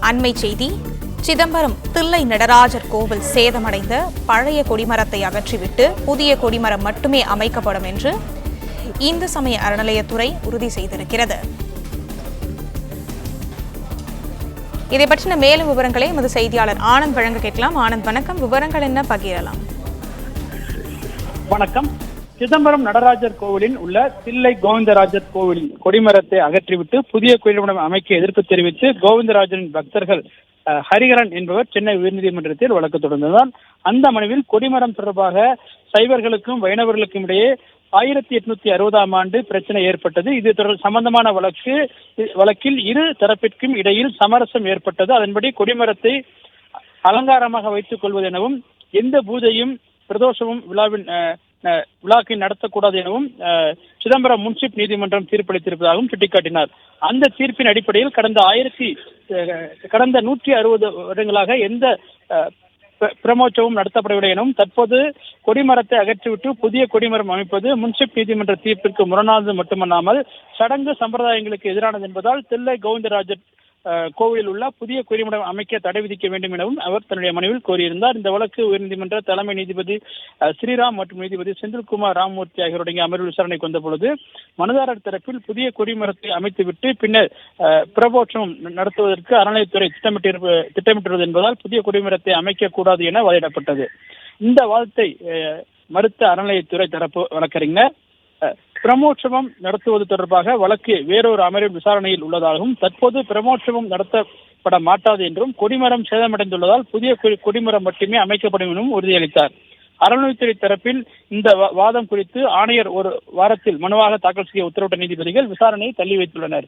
அண்மை செய்தி. சிதம்பரம் தில்லை நடராஜர் கோவில் சேதமடைந்த பழைய கொடிமரத்தை அகற்றிவிட்டு புதிய கொடிமரம் மட்டுமே அமைக்கப்படும் என்று இந்து சமய அறநிலையத்துறை உறுதி செய்திருக்கிறது. இதை பற்றின மேலும் விவரங்களை எமது செய்தியாளர் ஆனந்த் வழங்க கேட்கலாம். ஆனந்த், வணக்கம். விவரங்கள் என்ன பகிரலாம்? வணக்கம். சிதம்பரம் நடராஜர் கோவிலில் உள்ள தில்லை கோவிந்தராஜர் கோவிலின் கொடிமரத்தை அகற்றிவிட்டு புதிய கொடிமரம் அமைக்க எதிர்ப்பு தெரிவித்து கோவிந்தராஜரின் பக்தர்கள் ஹரிகரன் என்பவர் சென்னை உயர்நீதிமன்றத்தில் வழக்கு தொடர்ந்ததால் அந்த மனுவில் கொடிமரம் தொடர்பாக சைவர்களுக்கும் வைணவர்களுக்கும் இடையே 1860ஆம் ஆண்டு பிரச்சனை ஏற்பட்டது. இது சம்பந்தமான வழக்கில் இரு தரப்பிற்கும் இடையில் சமரசம் ஏற்பட்டது. அதன்படி கொடிமரத்தை அலங்காரமாக வைத்துக் கொள்வது எனவும் எந்த பூஜையும் பிரதோஷமும் விழாக்கை நடத்தக்கூடாது எனவும் சிதம்பரம் முன்சிப் நீதிமன்றம் தீர்ப்பளித்திருப்பதாகவும் சுட்டிக்காட்டினார். அந்த தீர்ப்பின் அடிப்படையில் கடந்த 160 வருடங்களாக எந்த பிரமோற்சவம் நடத்தப்படவில்லை எனவும் தற்போது கொடிமரத்தை அகற்றிவிட்டு புதிய கொடிமரம் அமைப்பது முன்சிப் நீதிமன்ற தீர்ப்பிற்கு முரணானது மட்டுமல்லாமல் சடங்கு சம்பிரதாயங்களுக்கு எதிரானது என்பதால் தில்லை கோவிந்தராஜர் கோவிலில் உள்ள புதிய கொடிமரம் அமைக்க தடை விதிக்க வேண்டும் எனவும் அவர் தன்னுடைய மனுவில் கோரியிருந்தார். இந்த வழக்கு உயர்நீதிமன்ற தலைமை நீதிபதி ஸ்ரீராம் மற்றும் நீதிபதி செந்தில்குமார் ராமமூர்த்தி ஆகியோருடைய அமர்வில் விசாரணைக்கு வந்த பொழுது மனுதாரர் தரப்பில் புதிய கொடிமரத்தை அமைத்துவிட்டு பின்னர் பிரபோற்சவம் நடத்துவதற்கு அறநிலையத்துறை திட்டமிட்டுள்ளது என்பதால் புதிய கொடிமரத்தை அமைக்கக்கூடாது என வாதிடப்பட்டது. இந்த வாதத்தை மறுத்த அறநிலையத்துறை தரப்பு வழக்கறிஞர் பிரமோற்சவம் நடத்துவது தொடர்பாக வழக்கு வேறொரு அமர்வில் விசாரணையில் உள்ளதாகவும் தற்போது பிரமோற்சவம் நடத்தப்பட மாட்டாது என்றும் கொடிமரம் சேதமடைந்துள்ளதால் புதிய கொடிமரம் மட்டுமே அமைக்கப்படும் எனவும் உறுதியளித்தார். அறநிலையத்துறை தரப்பில் இந்த வாதம் குறித்து ஆணையர் ஒரு வாரத்தில் மனுவாக தாக்கல் செய்ய உத்தரவிட்ட நீதிபதிகள் விசாரணையை தள்ளி வைத்துள்ளனர்.